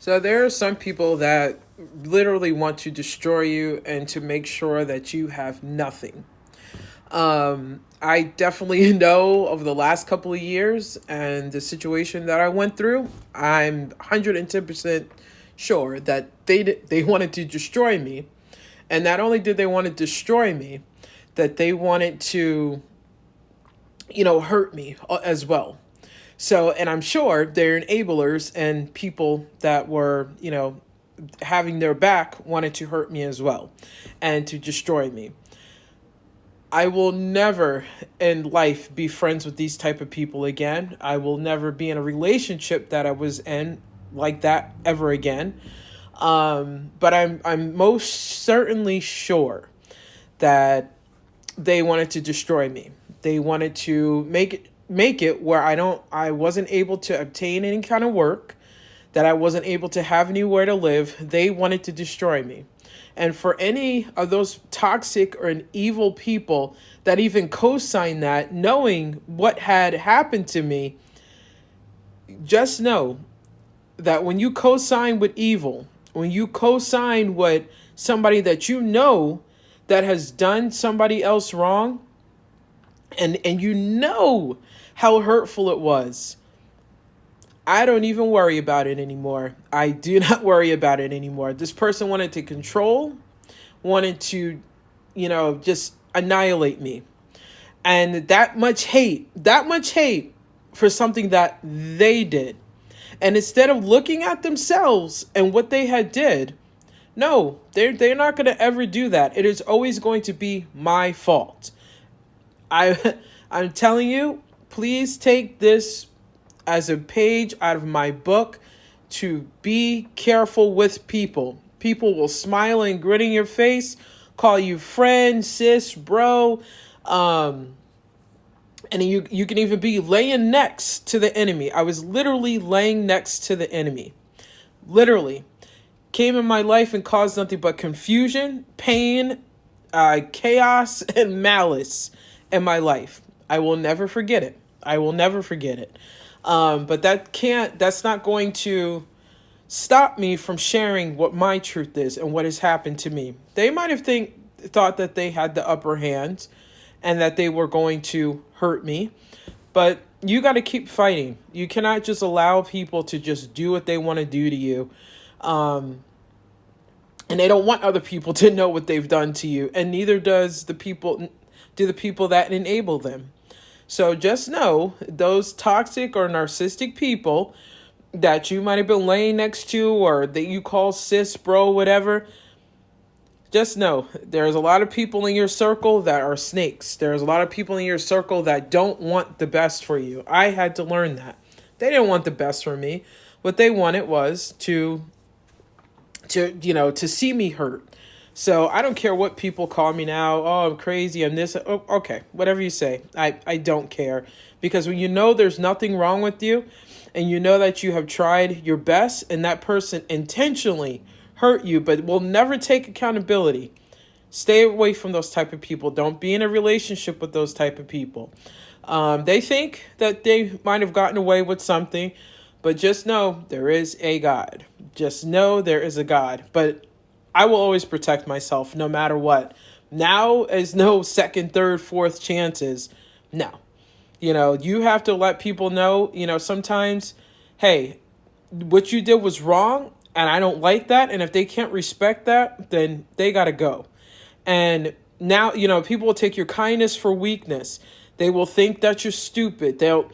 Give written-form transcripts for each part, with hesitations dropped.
So there are some people that literally want to destroy you and to make sure that you have nothing. I definitely know over the last couple of years and the situation that I went through, I'm 110% sure that they wanted to destroy me. And not only did they want to destroy me, that they wanted to, hurt me as well. So, and I'm sure they're enablers and people that were, having their back wanted to hurt me as well and to destroy me. I will never in life be friends with these type of people again. I will never be in a relationship that I was in like that ever again. But I'm most certainly sure that they wanted to destroy me. They wanted to make it where I wasn't able to obtain any kind of work, that I wasn't able to have anywhere to live. They wanted to destroy me. And for any of those toxic or an evil people that even co-sign that, knowing what had happened to me, just know that when you co-sign with evil, when you co-sign with somebody that you know that has done somebody else wrong, and you know how hurtful it was, I don't even worry about it anymore. I do not worry about it anymore. This person wanted to control, wanted to, just annihilate me. And that much hate for something that they did. And instead of looking at themselves and what they had did, no, they're not going to ever do that. It is always going to be my fault. I I'm telling you, please take this as a page out of my book to be careful with people. People will smile and grin in your face, call you friend, sis, bro, and you can even be laying next to the enemy. I was literally laying next to the enemy. Literally. Came in my life and caused nothing but confusion, pain, chaos, and malice in my life. I will never forget it. I will never forget it. But that's not going to stop me from sharing what my truth is and what has happened to me. They might have thought that they had the upper hand and that they were going to hurt me, but you got to keep fighting. You cannot just allow people to just do what they want to do to you. And they don't want other people to know what they've done to you, and neither do the people that enable them. So just know those toxic or narcissistic people that you might have been laying next to or that you call sis, bro, whatever. Just know there's a lot of people in your circle that are snakes. There's a lot of people in your circle that don't want the best for you. I had to learn that. They didn't want the best for me. What they wanted was to see me hurt. So I don't care what people call me now. Oh, I'm crazy. I'm this. Oh, okay, whatever you say. I don't care. Because when you know there's nothing wrong with you and you know that you have tried your best and that person intentionally hurt you but will never take accountability, stay away from those type of people. Don't be in a relationship with those type of people. They think that they might have gotten away with something, but just know there is a God. Just know there is a God. But I will always protect myself no matter what. Now is no second, third, fourth chances. No. You have to let people know, sometimes, hey, what you did was wrong and I don't like that. And if they can't respect that, then they got to go. And now, people will take your kindness for weakness. They will think that you're stupid. They'll,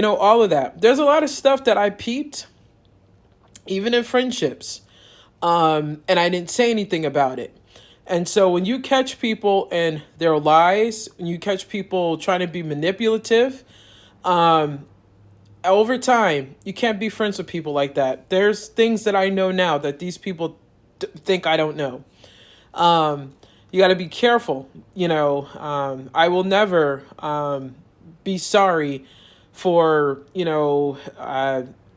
all of that. There's a lot of stuff that I peeped, even in friendships. And I didn't say anything about it. And so when you catch people in their lies, when you catch people trying to be manipulative, over time, you can't be friends with people like that. There's things that I know now that these people think I don't know. You got to be careful. I will never be sorry for,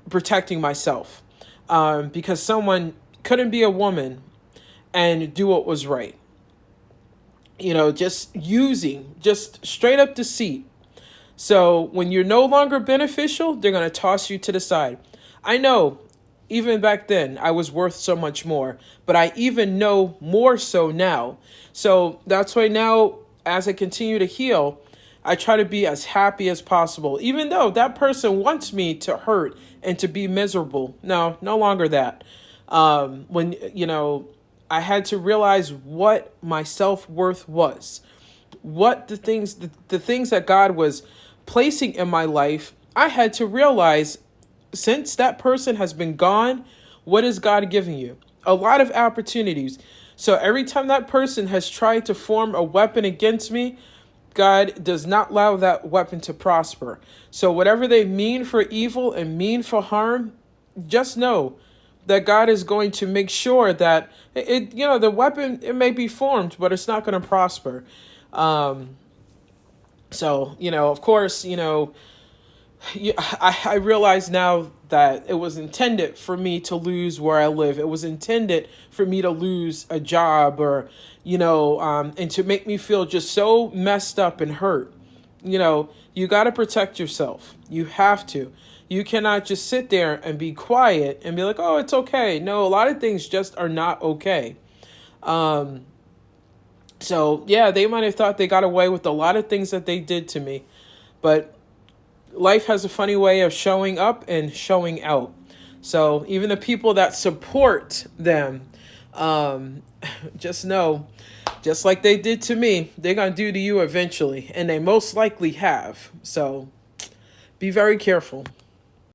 protecting myself. Because someone couldn't be a woman and do what was right. Just straight up deceit. So when you're no longer beneficial, they're going to toss you to the side. I know Even back then, I was worth so much more, but I even know more so now. So that's why now, as I continue to heal, I try to be as happy as possible, even though that person wants me to hurt and to be miserable. No, no longer that. When, I had to realize what my self worth was, what the things that God was placing in my life. I had to realize, since that person has been gone, what is God giving you? A lot of opportunities. So every time that person has tried to form a weapon against me, God does not allow that weapon to prosper. So whatever they mean for evil and mean for harm, just know that God is going to make sure that the weapon, it may be formed, but it's not going to prosper. Um, of course, I realize now that it was intended for me to lose where I live. It was intended for me to lose a job, or, and to make me feel just so messed up and hurt. You got to protect yourself. You have to. You cannot just sit there and be quiet and be like, oh, it's okay. No, a lot of things just are not okay. So, yeah, they might have thought they got away with a lot of things that they did to me. But life has a funny way of showing up and showing out. So even the people that support them, just know, just like they did to me, they're going to do to you eventually. And they most likely have. So be very careful.